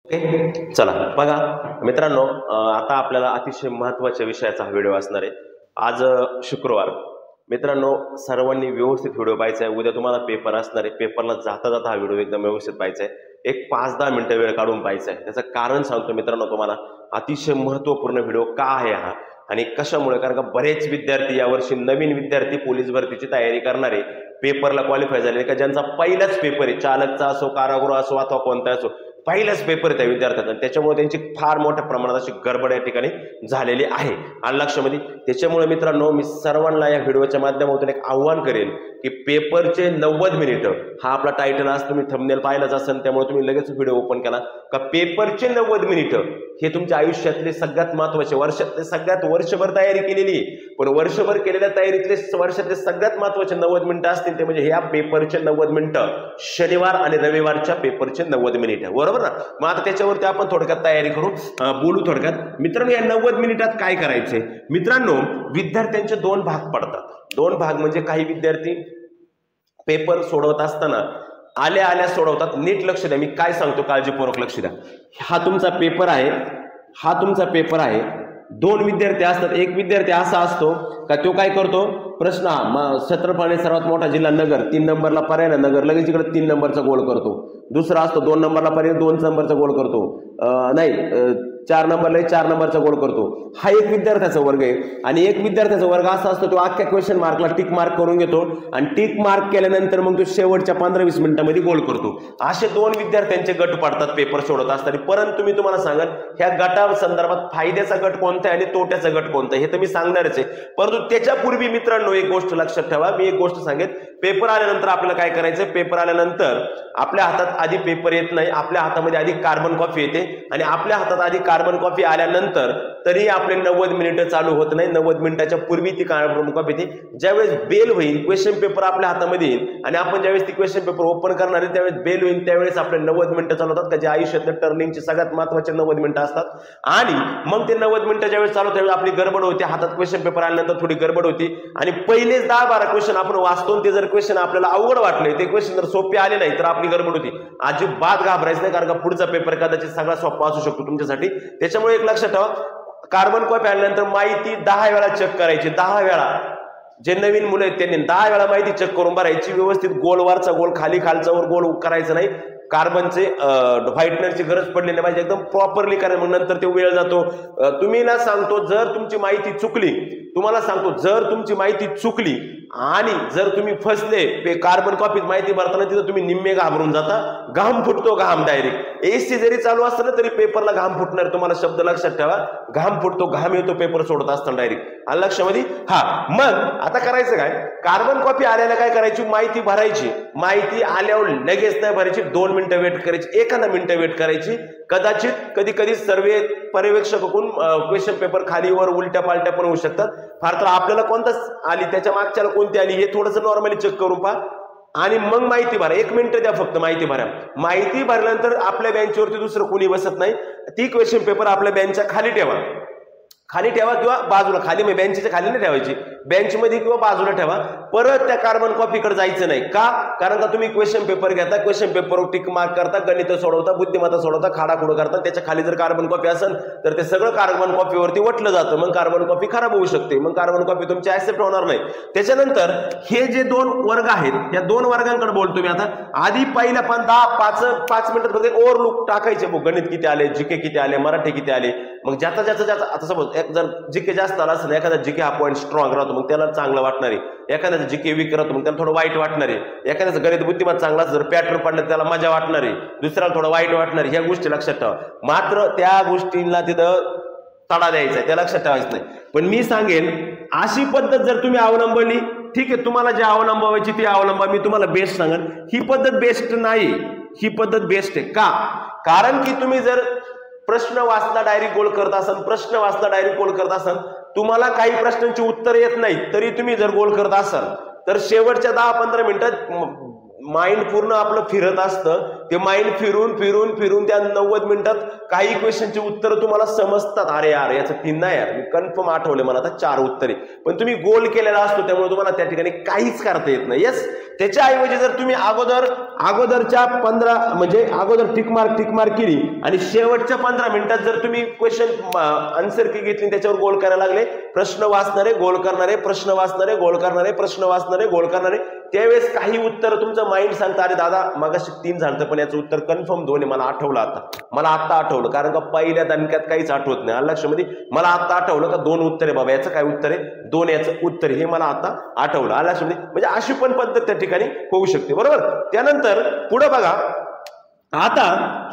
Okay, चला बघा मित्रांनो, आता आपल्याला अतिशय महत्त्वाच्या विषयाचा हा व्हिडिओ असणार आहे. आज शुक्रवार. मित्रांनो, सर्वांनी व्यवस्थित व्हिडिओ पाहायचा आहे. उद्या तुम्हाला पेपर असणार आहे. पेपरला जाता जाता हा व्हिडिओ एकदम व्यवस्थित पाहायचा आहे. एक 5-10 मिनिटं वेळ काढून पाहायचा आहे. त्याचं कारण सांगतो मित्रांनो तुम्हाला. अतिशय महत्त्वपूर्ण व्हिडिओ का आहे हा आणि कशामुळे, कारण का बरेच विद्यार्थी यावर्षी नवीन विद्यार्थी पोलीस भरतीची तयारी करणारे, पेपरला क्वालिफाय झाले का, ज्यांचा पहिलाच पेपर आहे, चालकचा असो, कारागृह असो अथवा कोणता असो, पहिलाच पेपर त्या विद्यार्थ्यांना, त्याच्यामुळे त्यांची फार मोठ्या प्रमाणात अशी गडबड या ठिकाणी झालेली आहे. आणि लक्षामध्ये त्याच्यामुळे मित्रांनो, मी सर्वांना या व्हिडिओच्या माध्यमातून एक आव्हान करेन की पेपरचे 90 मिनिटं हा आपला टायटल आज तुम्ही थंबनेल पाहिलाच असेल, त्यामुळे तुम्ही लगेच व्हिडिओ ओपन केला का पेपरचे 90 मिनिटं हे तुमच्या आयुष्यातले सगळ्यात महत्त्वाचे, वर्षातले सगळ्यात, वर्षभर तयारी केलेली आहे पण वर्षभर केलेल्या तयारीतले वर्षातले सगळ्यात महत्त्वाचे 90 मिनिटं असतील ते म्हणजे ह्या पेपरचे 90 मिनिटं, शनिवार आणि रविवारच्या पेपरचे 90 मिनिटं, बरोबर ना. मग आता त्याच्यावरती आपण थोडक्यात तयारी करू, बोलू थोडक्यात. मित्रांनो, या 90 मिनिटात काय करायचंय मित्रांनो, विद्यार्थ्यांचे 2 भाग पडतात. 2 भाग म्हणजे काही विद्यार्थी पेपर सोडवत असताना आल्या आल्या सोडवतात. नीट लक्ष द्या, मी काय सांगतो काळजीपूर्वक लक्ष द्या. हा तुमचा पेपर आहे, हा तुमचा पेपर आहे. 2 विद्यार्थी असतात. एक विद्यार्थी असा असतो का तो काय करतो, प्रश्न क्षेत्रफळाने सर्वात मोठा जिल्हा नगर, 3 नंबरला पर्याय नगर, लगेच इकडे 3 नंबरचा गोल करतो. दुसरा असतो 2 नंबरला पर्याय 2 नंबरचा गोल करतो, नाही 4 नंबरला 4 नंबरचा गोल करतो. हा एक विद्यार्थ्याचा वर्ग आहे. आणि एक विद्यार्थ्याचा वर्ग असा असतो तो अख्ख्या क्वेश्चन मार्कला टिक मार्क करून घेतो आणि टिक मार्क केल्यानंतर मग तो शेवटच्या 15-20 मिनिटांमध्ये गोल करतो. असे 2 विद्यार्थ्यांचे गट पडतात पेपर सोडत असताना. परंतु मी तुम्हाला सांगाल ह्या गटा संदर्भात फायद्याचा गट कोणता आहे आणि तोट्याचा गट कोणता हे तर मी सांगणारच आहे. परंतु त्याच्यापूर्वी मित्रांनो एक गोष्ट लक्षात ठेवा, मी एक गोष्ट सांगेन. पेपर आल्यानंतर आपल्याला काय करायचं, पेपर आल्यानंतर आपल्या हातात आधी पेपर येत नाही, आपल्या हातामध्ये आधी कार्बन कॉपी येते आणि आपल्या हातात आधी कार्बन कॉपी आल्यानंतर तरी आपले 90 मिनिटं चालू होत नाही. 90 मिनिटाच्या पूर्वी ती कार्बन कॉपी येते. ज्यावेळेस बेल होईल, क्वेश्चन पेपर आपल्या हातामध्ये येईल आणि आपण ज्यावेळेस ती क्वेश्चन पेपर ओपन करणार आहे त्यावेळेस बेल होईल, त्यावेळेस आपले 90 मिनिटं चालू होतात, त्याच्या आयुष्यातल्या टर्निंगचे सगळ्यात महत्त्वाचे 90 मिनिटं असतात. आणि मग ते 90 मिनिटं ज्यावेळेस चालू त्यावेळेस आपली गडबड होते, हातात क्वेश्चन पेपर आल्यानंतर थोडी गडबड होती आणि पहिलेच 10-12 क्वेश्चन आपण वाचतो. ते जर क्वेश्चन आपल्याला अवघड वाटले, ते क्वेश्चन जर सोपे आले नाही तर आपली गडबड होती. अजिबात घाबरायचं नाही, कारण का पुढचा पेपर कदाचित सगळा सोपा असू शकतो तुमच्यासाठी. त्याच्यामुळे एक लक्षात ठेवा, कार्बन कॉपी आल्यानंतर माहिती 10 वेळा चेक करायची. 10 वेळा. जे नवीन मुलं आहेत त्यांनी 10 वेळा माहिती चेक करून भरायची. व्यवस्थित गोलवरचा गोल, खाली खालचा वर गोल करायचं नाही. कार्बनचे व्हाईटनरची गरज पडली नाही पाहिजे, एकदम प्रॉपरली करा. मग नंतर ते वेळ जातो. तुम्ही ना सांगतो, जर तुमची माहिती चुकली, तुम्हाला सांगतो जर तुमची माहिती चुकली आणि जर तुम्ही फसले कार्बन कॉपीत माहिती भरताना, तिथं तुम्ही निम्मे घाबरून जाता. घाम फुटतो, घाम डायरेक्ट. एसी जरी चालू असताना तरी पेपरला घाम फुटणार. तुम्हाला शब्द लक्षात ठेवा, घाम फुटतो, घाम येतो पेपर सोडत असताना डायरेक्ट. आणि लक्षामध्ये हा. मग आता करायचं काय, कार्बन कॉपी आल्याला काय करायची, माहिती भरायची. माहिती आल्यावर लगेच नाही भरायची, 2 मिनिटं वेट करायची, 1 मिनिटं वेट करायची. कदाचित कधी कधी सर्वे पर्यवेक्षकाकडून क्वेश्चन पेपर खालीवर उलट्या पालट्या पण होऊ शकतात. फार तर आपल्याला कोणताच आली, त्याच्या मागच्याला कोणती आली हे थोडंसं नॉर्मली चेक करून पहा आणि मग माहिती भरा. 1 मिनिट द्या फक्त, माहिती भरा. माहिती भरल्यानंतर आपल्या बेंचवरती दुसरं कोणी बसत नाही. ती क्वेश्चन पेपर आपल्या बेंचच्या खाली ठेवा, खाली ठेवा किंवा बाजूला. खाली म्हणजे बेंचच्या खाली नाही ठेवायची, बेंचमध्ये किंवा बाजूला ठेवा. परत त्या कार्बन कॉपीकडे जायचं नाही. का, कारण का तुम्ही क्वेश्चन पेपर घेता, क्वेश्चन पेपरवर टिक मार्क करता, गणित सोडवता, बुद्धिमत्ता सोडवता, खाडाखुडं करता. त्याच्या खाली जर कार्बन कॉपी असेल तर ते सगळं कार्बन कॉपीवरती वटलं जातं. मग कार्बन कॉपी खराब होऊ शकते, मग कार्बन कॉपी तुमची ऍक्सेप्ट होणार नाही. त्याच्यानंतर हे जे 2 वर्ग आहेत, या 2 वर्गांकडे बोलतो मी आता. आधी पहिल्या 5 मिनिटात फक्त ओव्हरलुक टाकायचे, गणित किती आले, जीके किती आले, मराठी किती आले. मग ज्याचा आता समज जर जीके जास्त आला असेल, एखादा जीके हा पॉईंट स्ट्रॉंग राहतो मग त्याला चांगलं वाटणार आहे. एखाद्याचं जीके वीक राहतो मग त्याला थोडं वाईट वाटणार आहे. एखाद्याचं गणित बुद्धिमत्ता चांगला जर पॅटर्न पडलं त्याला मजा वाटणार आहे, दुसऱ्याला थोडं वाईट वाटणार आहे. ह्या गोष्टी लक्षात ठेवा. मात्र त्या गोष्टींना तिथं तडा द्यायचा आहे, त्या लक्षात ठेवायचं नाही. पण मी सांगेन अशी पद्धत जर तुम्ही अवलंबली, ठीक आहे, तुम्हाला जे अवलंबावायची ती अवलंबा. मी तुम्हाला बेस्ट सांगेन, ही पद्धत बेस्ट नाही, ही पद्धत बेस्ट आहे. का, कारण की तुम्ही जर प्रश्न वाचला डायरेक्ट गोल करत असाल, प्रश्न वाचला डायरेक्ट गोल करत असाल, तुम्हाला काही प्रश्नांची उत्तर येत नाही तरी तुम्ही जर गोल करत असाल तर शेवटच्या 10-15 मिनिटात माइंड पूर्ण आपलं फिरत असतं, ते माइंड फिरून फिरून फिरून त्या 90 मिनिटात काही क्वेश्चनची उत्तर तुम्हाला समजतात. अरे यार याचं 3 नाही यार, मी कन्फर्म आठवले मला आता 4 उत्तरे, पण तुम्ही गोल केलेला असतो त्यामुळे तुम्हाला त्या ठिकाणी काहीच करता येत नाही. येस, त्याच्याऐवजी जर तुम्ही अगोदरच्या 15 म्हणजे अगोदर टिक मार्क केली आणि शेवटच्या 15 मिनिटात जर तुम्ही क्वेश्चन आन्सर की घेतली त्याच्यावर गोल करायला लागले, प्रश्न वाचणारे गोल करणारे, प्रश्न वाचणारे गोल करणारे, प्रश्न वाचणारे गोल करणारे, त्यावेळेस काही उत्तर तुमचं माइंड सांगतं अरे दादा मगाशी 3 झालं पण याचं उत्तर कन्फर्म 2 आहे, मला आठवलं मला आता आठवलं, कारण का पहिल्या दणक्यात काहीच आठवत नाही. लक्षामध्ये मला आता आठवलं का 2 उत्तर आहे बाबा, याचं काय उत्तर आहे 2 याचं उत्तर हे मला आता आठवलं. लक्षामध्ये म्हणजे अशी पण पद्धत त्या ठिकाणी होऊ शकते. बरोबर. त्यानंतर पुढे बघा, आता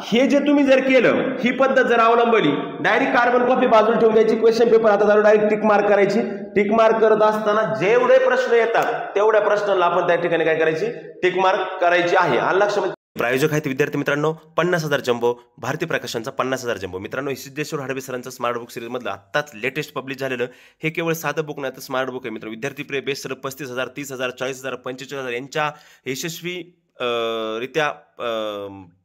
हे जे तुम्ही जर केलं, ही पद्धत जर अवलंबली, डायरेक्ट कार्बन कॉपी बाजूला ठेवून द्यायची, क्वेश्चन पेपर आता डायरेक्ट टिक मार्क करायची. टिक मार्क करत असताना जेवढे प्रश्न येतात तेवढ्या प्रश्नाला आपण त्या ठिकाणी काय करायची, टिक मार्क करायची आहे. लक्षामध्ये प्रायोजक आहेत विद्यार्थी मित्रांनो 50,000 जम्बो, भारतीय प्रकाशनचा 50,000 जम्बो. मित्रांनो सिद्धेश्वर हडबे सरांचं स्मार्ट बुक सिरीज मधलं आत्ताच लेटेस्ट पब्लिश झालेलं हे केवळ साधं बुक नाही तर स्मार्ट बुक आहे. मित्र विद्यार्थी प्रिय बेस्ट 35,000, 30,000, 40,000, 45,000 यांच्या यशस्वी रित्या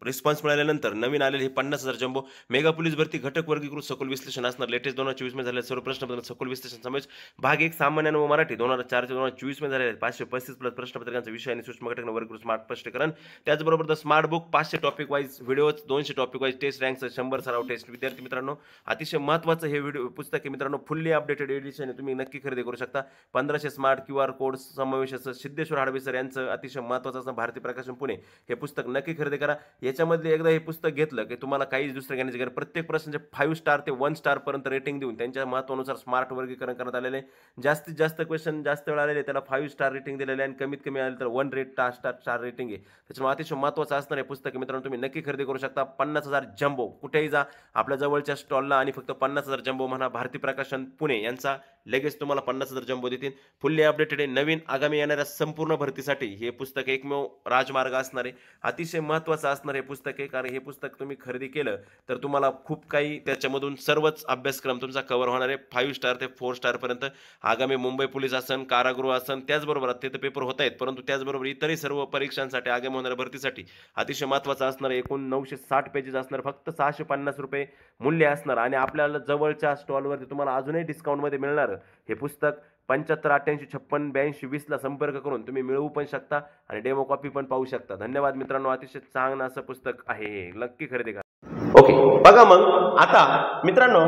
रिस्पॉन्स मिळाल्यानंतर नवीन आलेले हे 50,000 जम्बो मेगा पोलीस भरती घटक वर्गीकृत सखोल विश्लेषण असणार. लेटेस्ट 2024 मध्ये झालेले सर्व प्रश्नपत्र सखोल विश्लेषण समावेश भाग 1 सामान्य व मराठी 2004 ते 2024 मध्ये झालेले 535 प्लस प्रश्नपत्रिकांचा विषय आणि सूक्ष्म घटक वर्गीकृत स्मार्ट स्पष्टीकरण. त्याचबरोबर the smart book 500 topic wise videos, 200 topic wise test ranks, 100 सराव टेस्ट. विद्यार्थी मित्रांनो अतिशय महत्त्वाचं हे व्हिडिओ पुस्तक आहे मित्रांनो, फुल्ली अपडेटेड एडिशन तुम्ही नक्की खरेदी करू शकता. 1500 स्मार्ट QR कोड समावेश असं सिद्धेश्वर हडबे सर यांचं अतिशय महत्त्वाचं असं भारतीय प्रकाशन पुणे हे पुस्तक नक्की खरेदी करा. याच्यामध्ये एकदा हे पुस्तक घेतलं की तुम्हाला काहीच दुसरं घेण्याची गरज, प्रत्येक प्रश्नाचे 5 स्टार ते 1 स्टार पर्यंत रेटिंग देऊन त्यांच्या महत्वानुसार स्मार्ट वर्गीकरण करण्यात आलेले. जास्तीत जास्त क्वेश्चन जास्त वेळ आलेले त्याला 5 स्टार रेटिंग दिलेले आणि कमीत कमी आले तर 1 रेट स्टार रेटिंग आहे. त्याच्यामुळे अतिशय महत्त्वाचं असणार हे पुस्तक मित्रांनो, तुम्ही नक्की खरेदी करू शकता. 50,000 जम्बो, कुठेही जा आपल्या जवळच्या स्टॉलला आणि फक्त 50,000 जम्बो म्हणा भारतीय प्रकाशन पुणे यांचा, लगेच तुम्हाला 50,000 जम्बो देतील. फुल्ली अपडेटेड नवीन आगामी येणाऱ्या संपूर्ण भरतीसाठी हे पुस्तक एकमेव राजमार्ग असणार आहे. अतिशय महत्त्वाचं असणार हे पुस्तक आहे, कारण हे पुस्तक तुम्ही खरेदी केलं तर तुम्हाला खूप काही त्याच्यामधून सर्वच अभ्यासक्रम तुमचा कव्हर होणार आहे. 5 स्टार ते 4 स्टार पर्यंत आगामी मुंबई पोलीस असन, कारागृह असन, त्याचबरोबर ते तर पेपर होत आहेत, परंतु त्याचबरोबर इतरही सर्व परीक्षांसाठी आगामी होणाऱ्या भरतीसाठी अतिशय महत्त्वाचं असणार. एकूण 960 पेजेस असणार, फक्त 650 रुपये मूल्य असणार आणि आपल्याला जवळच्या स्टॉलवरती तुम्हाला अजूनही डिस्काउंटमध्ये मिळणार हे पुस्तक. 75 88 56 82 20 ला संपर्क करून तुम्ही मिळवू पण शकता आणि डेमो कॉपी पण पाहू शकता. धन्यवाद मित्रांनो, अतिशय चांगलं असं पुस्तक आहे हे, नक्की खरेदी करा. ओके बघा मग आता मित्रांनो,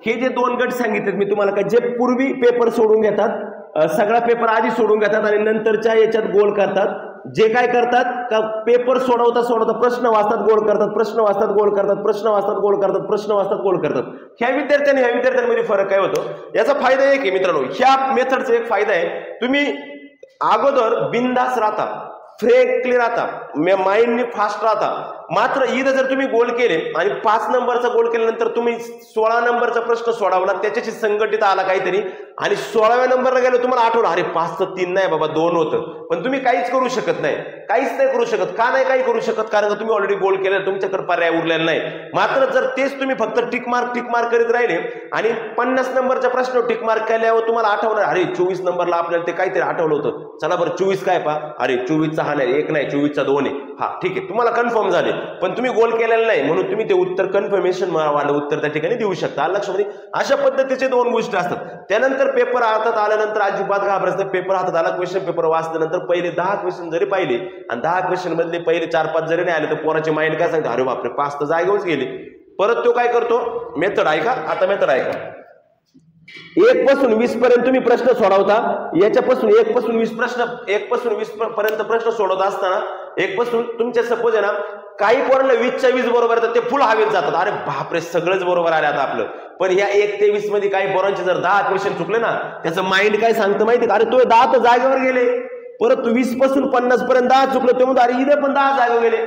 हे जे 2 गट सांगितलेत मी तुम्हाला, का जे पूर्वी पेपर सोडून घेतात, सगळा पेपर आधी सोडून घेतात आणि नंतरच्या याच्यात गोल करतात, जे काय करतात का पेपर सोडवता प्रश्न वाचतात गोल करतात, प्रश्न वाचतात गोल करतात, प्रश्न वाचतात गोल करतात, प्रश्न वाचतात गोल करतात. ह्या विद्यार्थ्यांमध्ये फरक काय होतो, याचा फायदा एक आहे मित्रांनो, ह्या मेथडचा एक फायदा आहे, तुम्ही अगोदर बिंदास राहता, फ्रेंकली राहता, माइंडने फास्ट राहता. मात्र इथं जर तुम्ही गोल केले आणि 5 नंबरचा गोल केल्यानंतर तुम्ही 16 नंबरचा प्रश्न सोडवला, त्याच्याशी संघटित आला काहीतरी आणि 16व्या नंबरला गेलो तुम्हाला आठवलं अरे 5चं 3 नाही बाबा 2 होतं, पण तुम्ही काहीच करू शकत नाही, काहीच नाही करू शकत. का नाही काही करू शकत, कारण का तुम्ही ऑलरेडी गोल केलं, तुमच्याकडे पर्याय उरलेला नाही. मात्र जर तेच तुम्ही फक्त टिक मार्क करीत राहिले आणि 50 नंबरचा प्रश्न टिक मार्क केल्यावर तुम्हाला आठवणार अरे 24 नंबरला आपल्याला ते काहीतरी आठवलं होतं, चला बरं 24 काय पहा, अरे 24चा हा नाही, 1 नाही 24चा 2 आहे, हा ठीक आहे तुम्हाला कन्फर्म झाले, पण तुम्ही गोल केलेलं नाही म्हणून तुम्ही ते उत्तर कन्फर्मेशन वालं उत्तर त्या ठिकाणी देऊ शकता. लक्षामध्ये अशा पद्धतीचे 2 गोष्टी असतात. त्यानंतर पेपर हातात आल्यानंतर अजिबात घाबरायचं, पेपर हातात आला, क्वेश्चन पेपर वाचल्यानंतर पहिले 10 क्वेश्चन जरी पाहिले आणि 10 क्वेश्चन मधले पहिले 4-5 जरी नाही आले तर पोराचे माइंड काय सांगते, अरे बापरे 5 तर जागेवरच गेले. परत तो काय करतो, मेथड ऐका, आता मेथड ऐका. 1 पासून 20 पर्यंत तुम्ही प्रश्न सोडवता, याच्यापासून 1 पासून 20 पर्यंत प्रश्न सोडवत असताना 1 पासून तुमच्या सपोज आहे ना, काही पोरांना 20च्या 20 बरोबर येतात, ते फुल हवेत जातात, अरे बापरे सगळंच बरोबर आले आता आपलं. पण ह्या 1 ते 20 मध्ये काही पोरांचे जर 10 क्वेश्चन चुकले ना, त्याचं माइंड काय सांगतं माहिती का, अरे तो 10 तर जागेवर गेले. परत 20 पासून 50 पर्यंत 10 चुकलं, ते म्हणतो अरे इथे पण 10 जागेवर गेले.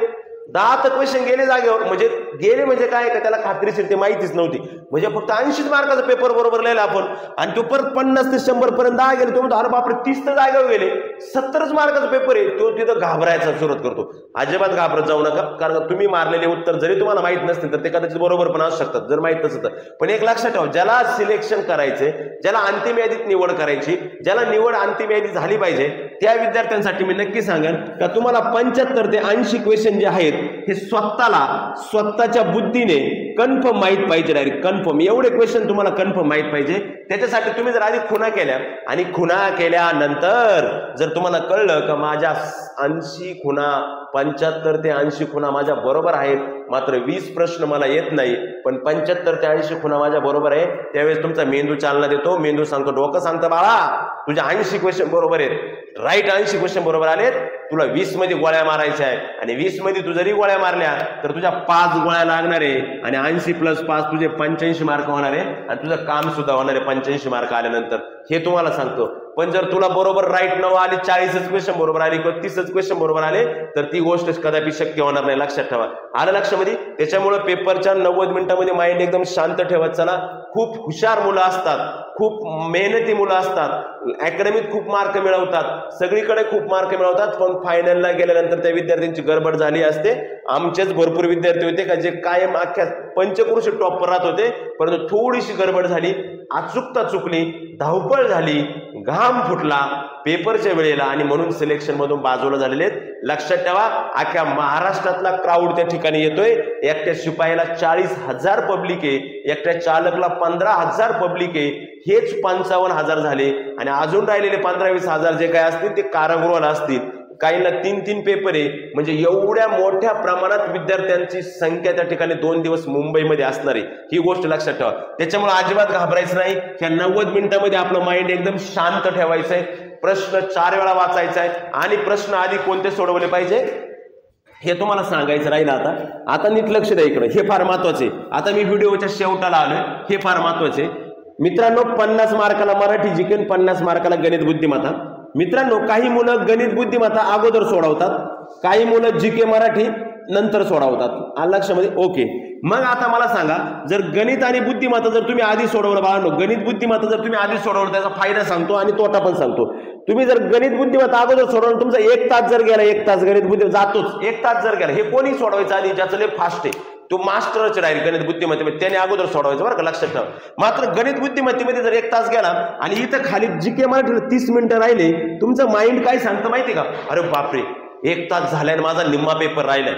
10 तर क्वेश्चन गेले जागेवर, म्हणजे गेले म्हणजे काय का त्याला खात्रीशीर ते माहितीच नव्हती, म्हणजे फक्त 80 मार्काचा पेपर बरोबर लिहिला आपण आणि तो परत 50 ते 100 पर्यंत गेले, तो म्हणतो अरे बापरे 30 तर जागेवर गेले, 70 मार्काचा पेपर आहे, तो तिथं घाबरायचा सुरुवात करतो. अजिबात घाबरत जाऊ नका, कारण तुम्ही मारलेले उत्तर जरी तुम्हाला माहित नसतील तर ते कदाचित बरोबर पण असू शकतात जर माहित नसेल तर. पण एक लक्षात ठेवा, ज्याला सिलेक्शन करायचे, ज्याला अंतिम यादीत निवड करायची, ज्याला निवड अंतिम यादी झाली पाहिजे, त्या विद्यार्थ्यांसाठी मी नक्की सांगेन का तुम्हाला 75 ते 80 क्वेश्चन जे आहेत हे स्वतःच्या बुद्धीने कन्फर्म माहित पाहिजे, डायरेक्ट कन्फर्म एवढे क्वेश्चन तुम्हाला कन्फर्म माहित पाहिजे. त्याच्यासाठी तुम्ही जर आधी खुणा केल्या आणि खुणा केल्यानंतर जर तुम्हाला कळलं का माझ्या 80 खुणा 75 ते 80 खुणा माझ्या बरोबर आहेत, मात्र 20 प्रश्न मला येत नाही, पण 75 ते 80 खुणा माझ्या बरोबर आहे, त्यावेळेस तुमचा मेंदू चालना देतो. मेंदू सांगतो, डोकं सांगतं बाळा तुझ्या 80 क्वेश्चन बरोबर आहेत, राईट 80 क्वेश्चन बरोबर आलेत, तुला 20 मध्ये गोळ्या मारायच्या आहे आणि 20 मध्ये तू जरी गोळ्या मारल्या तर तुझ्या 5 गोळ्या लागणार आहे आणि 80 + 5 तुझे 85 मार्क होणार आहे आणि तुझं काम सुद्धा होणार आहे 85 मार्क आल्यानंतर, हे तुम्हाला सांगतो. पण जर तुला बरोबर राईट 9 आले, 40च क्वेश्चन बरोबर आले किंवा 30च क्वेश्चन बरोबर आले तर ती गोष्ट कदापि शक्य होणार नाही, लक्षात ठेवा. आलं लक्षामध्ये? त्याच्यामुळे पेपरच्या 90 मिनिटांमध्ये माइंड एकदम शांत ठेवत चला. खूप हुशार मुलं असतात, खूप मेहनती मुलं असतात, अकॅडमीत खूप मार्क मिळवतात, सगळीकडे खूप मार्क मिळवतात, पण फायनलला गेल्यानंतर त्या विद्यार्थ्यांची गडबड झाली असते. आमचेच भरपूर विद्यार्थी होते का जे कायम अख्ख्या पंचक्रोशी टॉपर राहत होते, परंतु थोडीशी गडबड झाली, अचूकता चुकली, धावपळ झाली, घाम फुटला पेपरच्या वेळेला आणि म्हणून सिलेक्शन मधून बाजूला झालेले आहेत. लक्षात ठेवा, अख्ख्या महाराष्ट्रातला क्राऊड त्या ठिकाणी येतोय. एकट्या शिपायाला 40,000 पब्लिक आहे, एकट्या चालकला 15,000 पब्लिक आहे, हेच 55,000 झाले आणि अजून राहिलेले 15-20 हजार जे काय असतील ते कारागृहाला असतील. काहींना 3-3 पेपर आहे, म्हणजे एवढ्या मोठ्या प्रमाणात विद्यार्थ्यांची संख्या त्या ठिकाणी 2 दिवस मुंबईमध्ये असणार आहे, ही गोष्ट लक्षात ठेवा. त्याच्यामुळे अजिबात घाबरायचं नाही. या 90 मिनिटांमध्ये आपलं माइंड एकदम शांत ठेवायचं आहे. प्रश्न 4 वेळा वाचायचा आहे आणि प्रश्न आधी कोणते सोडवले पाहिजे हे तुम्हाला सांगायचं राहिलं. आता नीट लक्ष द्या इकडे, हे फार महत्वाचे. आता मी व्हिडिओच्या शेवटाला आलोय, हे फार महत्वाचे मित्रांनो. 50 मार्काला मराठी जीके, 50 मार्काला गणित बुद्धिमत्ता. मित्रांनो, काही मुलं गणित बुद्धिमत्ता अगोदर सोडवतात, काही मुलं जीके मराठी नंतर सोडवतात. आलं लक्षामध्ये? ओके. मग आता मला सांगा, जर गणित आणि बुद्धिमत्ता जर तुम्ही आधी सोडवलं, बाळांनो गणित बुद्धिमत्ता जर तुम्ही आधी सोडवलं त्याचा फायदा सांगतो आणि तोटा पण सांगतो. तुम्ही जर गणित बुद्धिमत्ता अगोदर सोडवलं, तुमचा 1 तास जर गेला, 1 तास गणित बुद्धिमत्ता जातोच, 1 तास जर गेला, हे कोणी सोडवायचं आधी ज्याचं लय फास्ट आहे तो मास्टरच राहील गणित बुद्धिमत्तेमध्ये, त्याने अगोदर सोडवायचं बरं का, लक्षात ठेवा. मात्र गणित बुद्धिमत्तेमध्ये जर 1 तास गेला आणि इथं खाली जीके मराठीला 30 मिनिटं राहिले, तुमचं माइंड काय सांगतं माहिती का, अरे बापरे 1 तास झालाय माझा निम्मा पेपर राहिलाय,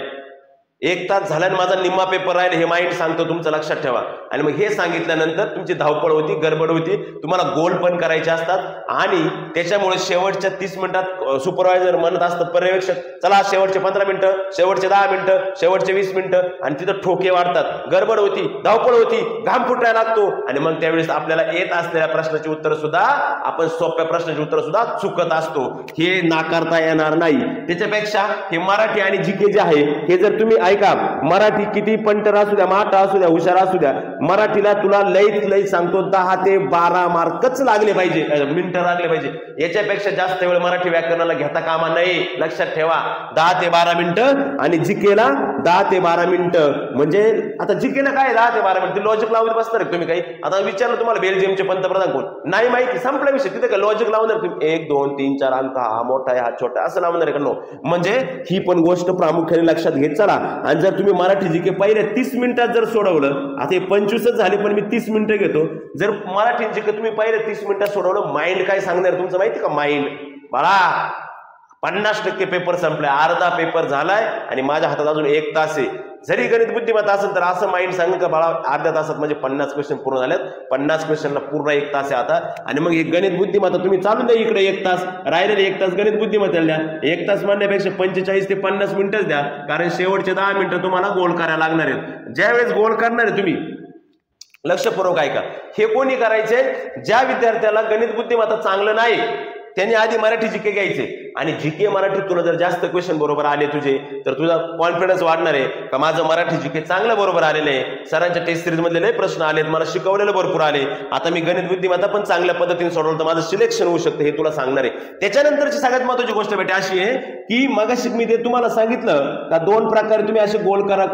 1 तास झाल्याने माझा निम्मा पेपर राहिला, हे माइंड सांगतो तुमचं, लक्षात ठेवा. आणि मग हे सांगितल्यानंतर तुमची धावपळ होती, गडबड होती, तुम्हाला गोल पण करायचे असतात आणि त्याच्यामुळे शेवटच्या 30 मिनिटात सुपरवायझर म्हणत असतात, पर्यवेक्षक चला शेवटचे 15 मिनिटं, शेवटचे 10 मिनिटं, शेवटचे 20 मिनिटं, आणि तिथं ठोके वाढतात, गडबड होती, धावपळ होती, घाम फुटायला लागतो आणि मग त्यावेळेस आपल्याला येत असलेल्या प्रश्नाची उत्तर सुद्धा, आपण सोप्या प्रश्नाची उत्तर सुद्धा चुकत असतो. हे नाकारता येणार नाही. त्याच्यापेक्षा हे मराठी आणि जीके जे आहे हे जर तुम्ही ऐका, मराठी किती पंटर असू द्या, माटा असू द्या, हुशार असू द्या, मराठीला तुला लईत सांगतो 10 ते 12 मार्कच लागले पाहिजे, मिनिटं लागले पाहिजे. याच्यापेक्षा जास्त वेळ मराठी व्याकरणाला घेता कामा नाही, लक्षात ठेवा. 10 ते 12 मिनिटं आणि जीकेला 10 ते 12 मिनिटं. म्हणजे आता जीकेला काय 10 ते 12 मिनिटं लॉजिक लावून बसणार तुम्ही काही. आता विचारलं तुम्हाला बेल्जियमचे पंतप्रधान कोण, नाही माहिती, संपला विषय. तिथे काय लॉजिक लावणार तुम्ही 1 2 3 4 अंक, हा मोठा आहे हा छोटा असं लावणार आहे का? नो. म्हणजे ही पण गोष्ट प्रामुख्याने लक्षात घेत चला. आणि जर तुम्ही मराठी जीके पहिल्या 30 मिनिटात जर सोडवलं, आता हे 25च झाले पण मी 30 मिनिटं घेतो, जर मराठी जीके तुम्ही पहिल्या 30 मिनिटात सोडवलं, माइंड काय सांगणार तुमचं माहिती का? माइंड बाळा 50% पेपर संपलाय, अर्धा पेपर झालाय आणि माझ्या हातात अजून 1 तास आहे. जरी गणित बुद्धिमत्ता असेल तर असं माइंड सांगेल का बाळा अर्ध्या तासात म्हणजे 50 क्वेश्चन पूर्ण झालेत, 50 क्वेश्चनला पूर्ण 1 तास आहे आता. आणि मग हे गणित बुद्धिमत्ता तुम्ही चालून द्या इकडे 1 तास, राहिलेले 1 तास गणित बुद्धिमत्तेला द्या. 1 तास म्हणण्यापेक्षा 45 ते 50 मिनिटच द्या, कारण शेवटचे 10 मिनिटं तुम्हाला गोल करायला लागणार आहेत. ज्यावेळेस गोल करणार आहे तुम्ही लक्षपूर्वक ऐका, हे कोणी करायचे, ज्या विद्यार्थ्याला गणित बुद्धिमत्ता चांगलं नाही त्यांनी आधी मराठी जीके घ्यायचे. आणि जीके मराठी तुला जर जास्त क्वेश्चन बरोबर आले तुझे तर तुझा कॉन्फिडन्स वाढणार आहे का माझं मराठी जीके चांगलं बरोबर आलेलं आहे, सरांच्या टेस्ट सिरीज मधले लय प्रश्न आलेत, मला शिकवलेलं भरपूर आले, आता मी गणित बुद्धिमत्ता पण चांगल्या पद्धतीने सोडवलं तर माझं सिलेक्शन होऊ शकतं हे तुला सांगणार आहे. त्याच्यानंतरची सगळ्यात महत्त्वाची गोष्ट बेटा अशी आहे की मगाशी मी ते तुम्हाला सांगितलं का 2 प्रकारे तुम्ही असे गोल करा.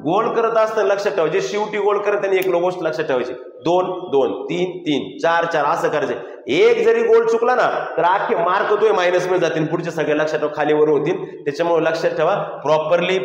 गोल करत असताना लक्षात ठेवा जे शेवटी गोल करत त्यांनी एक गोष्ट लक्षात ठेवायची, 2 2 3 3 4 4 असं करायचं. एक जरी गोल चुकला ना तर अख्खे मार्क तो मायनस मध्ये जातील, पुढचे सगळे लक्षात ठेवा खाली वर होतील. त्याच्यामुळे लक्षात ठेवा प्रॉपरली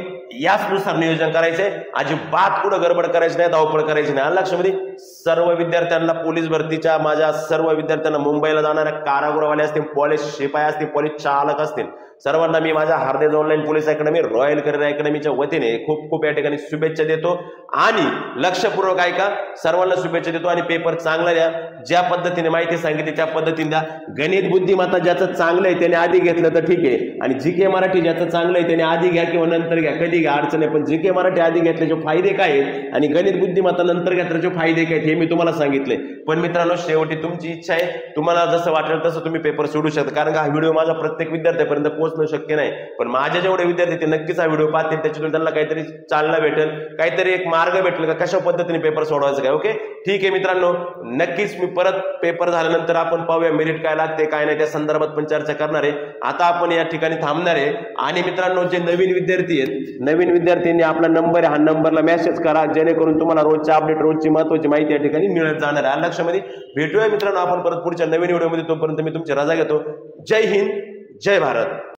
याचनुसार नियोजन करायचंय, अजिबात कुठं गडबड करायची नाही, धावपळ करायची नाही. लक्षामध्ये सर्व विद्यार्थ्यांना पोलीस भरतीच्या माझ्या सर्व विद्यार्थ्यांना मुंबईला जाणाऱ्या कारागृहवाले असतील, पोलीस शिपाई असतील, पोलीस चालक असतील, सर्वांना मी माझ्या हार्देज online police academy royal career अकॅडमीच्या वतीने खूप खूप या ठिकाणी शुभेच्छा देतो. आणि लक्षपूर्वक ऐका, सर्वांना शुभेच्छा देतो आणि पेपर चांगला द्या. ज्या पद्धतीने माहिती सांगितली त्या पद्धतीने द्या. गणित बुद्धिमत्ता ज्याचं चांगलं आहे त्याने आधी घेतलं तर ठीक आहे, आणि जीके मराठी ज्याचं चांगलं आहे त्याने आधी घ्या किंवा नंतर घ्या, कधी घ्या अडचण आहे, पण जीके मराठी आधी घेतल्याचे फायदे काय आहेत आणि गणित बुद्धिमत्ता नंतर घेतल्याचे फायदे काय हे मी तुम्हाला सांगितले. पण मित्रांनो शेवटी तुमची इच्छा आहे, तुम्हाला जसं वाटेल तसं तुम्ही पेपर सोडू शकता, कारण का हा व्हिडिओ माझा प्रत्येक विद्यार्थ्यापर्यंत पोहोचणं शक्य नाही. पण माझे जेवढे विद्यार्थी ते नक्कीच हा व्हिडिओ पाहतील, त्याच्यातून त्यांना काहीतरी चालना भेटेल, काहीतरी एक मार्ग भेटेल का कशा पद्धतीने पेपर सोडवायचं काय. ओके ठीक आहे मित्रांनो, नक्कीच मी परत पेपर झाल्यानंतर आपण पाहूया मेरिट काय लागते काय नाही त्या संदर्भात पण चर्चा करणार आहे. आता आपण या ठिकाणी थांबणार आहे. आणि मित्रांनो जे नवीन विद्यार्थी आहेत, नवीन विद्यार्थ्यांनी आपला नंबर आहे, हा नंबरला मेसेज करा जेणेकरून तुम्हाला रोजच्या अपडेट रोजची महत्त्वाची माहिती या ठिकाणी मिळत जाणार आहे. लक्षामध्ये भेटूया मित्रांनो आपण परत पुढच्या नवीन व्हिडिओमध्ये. तोपर्यंत मी तुमची रजा घेतो. जय हिंद, जय भारत.